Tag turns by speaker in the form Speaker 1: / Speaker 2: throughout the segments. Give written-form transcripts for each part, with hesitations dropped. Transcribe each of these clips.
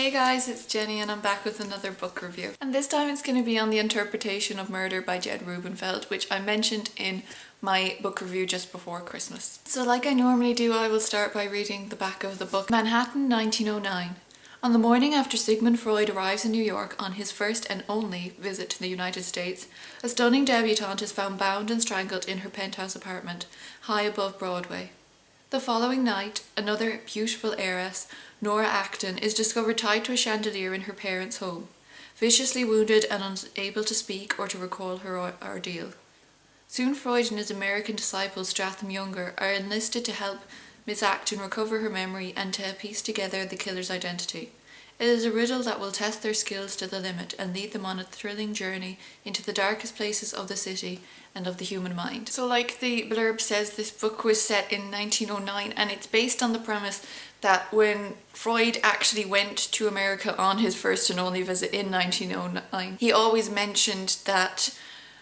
Speaker 1: Hey guys, it's Jenny and I'm back with another book review. And this time it's going to be on The Interpretation of Murder by Jed Rubenfeld, which I mentioned in my book review just before Christmas. So like I normally do, I will start by reading the back of the book. Manhattan, 1909. On the morning after Sigmund Freud arrives in New York on his first and only visit to the United States, a stunning debutante is found bound and strangled in her penthouse apartment, high above Broadway. The following night, another beautiful heiress, Nora Acton, is discovered tied to a chandelier in her parents' home, viciously wounded and unable to speak or to recall her ordeal. Soon Freud and his American disciple Stratham Younger are enlisted to help Miss Acton recover her memory and to piece together the killer's identity. It is a riddle that will test their skills to the limit and lead them on a thrilling journey into the darkest places of the city and of the human mind. So like the blurb says, this book was set in 1909 and it's based on the premise that when Freud actually went to America on his first and only visit in 1909, he always mentioned that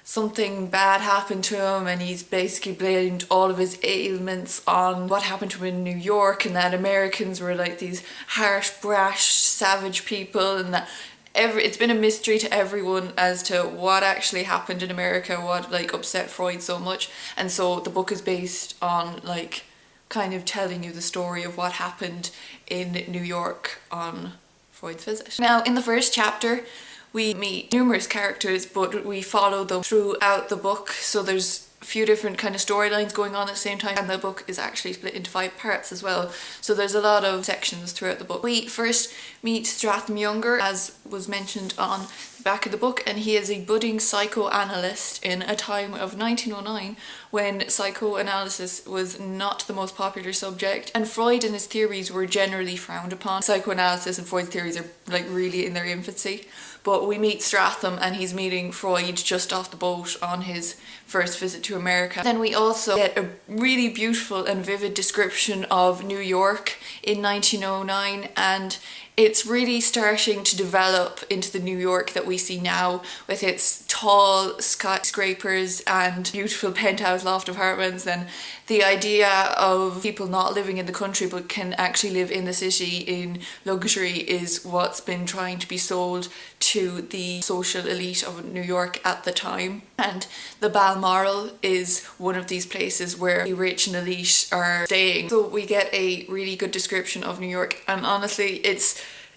Speaker 1: something bad happened to him and he's basically blamed all of his ailments on what happened to him in New York, and that Americans were like these harsh, brash, savage people, and that it's been a mystery to everyone as to what actually happened in America, what like upset Freud so much. And so the book is based on like kind of telling you the story of what happened in New York on Freud's visit. Now in the first chapter we meet numerous characters, but we follow them throughout the book. So there's a few different kind of storylines going on at the same time, and the book is actually split into 5 parts as well. So there's a lot of sections throughout the book. We first meet Stratham Younger, as was mentioned on the back of the book, and he is a budding psychoanalyst in a time of 1909 when psychoanalysis was not the most popular subject, and Freud and his theories were generally frowned upon. Psychoanalysis and Freud's theories are like really in their infancy. But we meet Stratham and he's meeting Freud just off the boat on his first visit to America. Then we also get a really beautiful and vivid description of New York in 1909, and it's really starting to develop into the New York that we see now, with its tall skyscrapers and beautiful penthouse loft apartments, and the idea of people not living in the country but can actually live in the city in luxury is what's been trying to be sold to the social elite of New York at the time. And the Balmoral is one of these places where the rich and elite are staying. So we get a really good description of New York, and honestly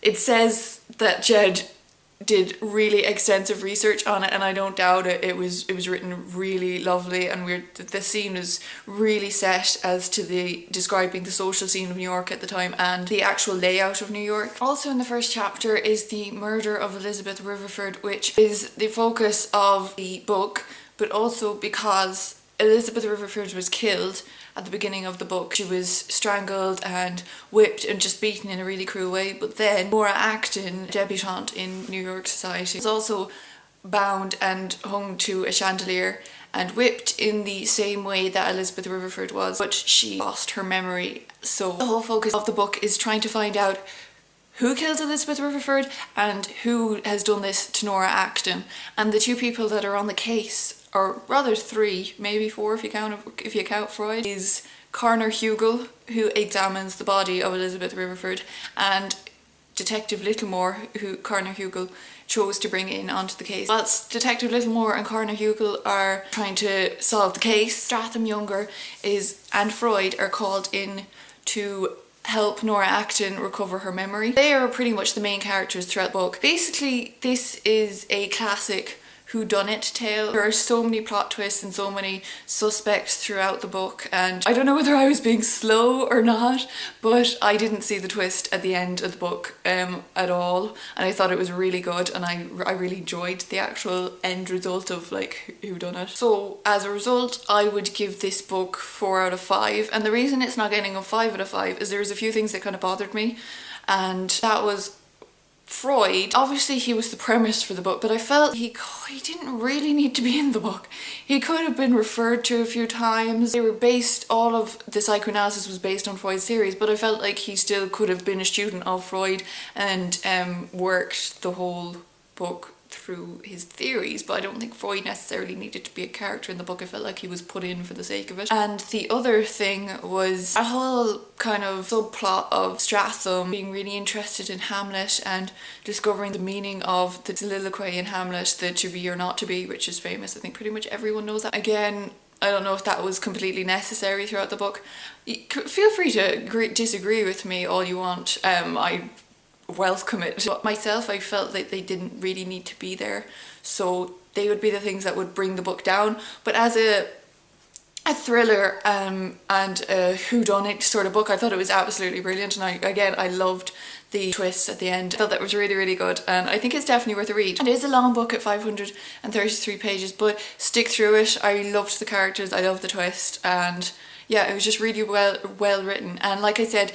Speaker 1: it says that Jed did really extensive research on it, and I don't doubt it. It was written really lovely, and the scene is really set as to describing the social scene of New York at the time and the actual layout of New York. Also in the first chapter is the murder of Elizabeth Rutherford, which is the focus of the book, but also because Elizabeth Rutherford was killed at the beginning of the book. She was strangled and whipped and just beaten in a really cruel way. But then Nora Acton, debutante in New York society, was also bound and hung to a chandelier and whipped in the same way that Elizabeth Rutherford was, but she lost her memory. So the whole focus of the book is trying to find out who killed Elizabeth Rutherford and who has done this to Nora Acton. And the 2 people that are on the case, or rather 3, maybe 4 if you count Freud, is Coroner Hugel, who examines the body of Elizabeth Rutherford, and Detective Littlemore, who Coroner Hugel chose to bring in onto the case. Whilst Detective Littlemore and Coroner Hugel are trying to solve the case, Stratham Younger and Freud are called in to help Nora Acton recover her memory. They are pretty much the main characters throughout the book. Basically, this is a classic whodunit tale. There are so many plot twists and so many suspects throughout the book, and I don't know whether I was being slow or not, but I didn't see the twist at the end of the book at all, and I thought it was really good, and I really enjoyed the actual end result of like whodunit. So as a result, I would give this book 4 out of 5, and the reason it's not getting a 5 out of 5 is there's a few things that kind of bothered me, and that was Freud. Obviously he was the premise for the book, but I felt he didn't really need to be in the book. He could have been referred to a few times. All of the psychoanalysis was based on Freud's theories, but I felt like he still could have been a student of Freud and worked the whole book through his theories, but I don't think Freud necessarily needed to be a character in the book. I felt like he was put in for the sake of it. And the other thing was a whole kind of subplot of Stratham being really interested in Hamlet and discovering the meaning of the soliloquy in Hamlet, the to be or not to be, which is famous. I think pretty much everyone knows that. Again, I don't know if that was completely necessary throughout the book. Feel free to disagree with me all you want. I welcome it. But myself, I felt that they didn't really need to be there, so they would be the things that would bring the book down. But as a thriller and a whodunit sort of book, I thought it was absolutely brilliant, and I loved the twist at the end. I thought that was really, really good, and I think it's definitely worth a read. It is a long book at 533 pages, but stick through it. I loved the characters, I loved the twist, and yeah, it was just really well written. And like I said,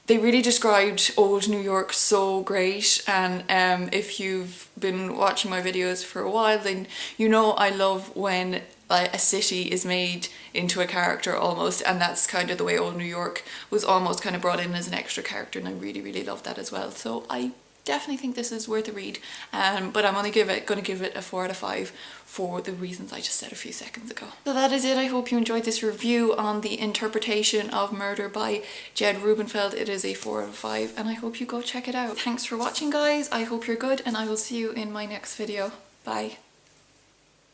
Speaker 1: they really described old New York so great, and if you've been watching my videos for a while, then you know I love when a city is made into a character almost, and that's kind of the way old New York was almost kind of brought in as an extra character, and I really, really love that as well. So I definitely think this is worth a read, but I'm only going to give it a 4 out of 5 for the reasons I just said a few seconds ago. So that is it. I hope you enjoyed this review on the interpretation of Murder by Jed Rubenfeld. It is a 4 out of 5, and I hope you go check it out. Thanks for watching, guys. I hope you're good, and I will see you in my next video. Bye.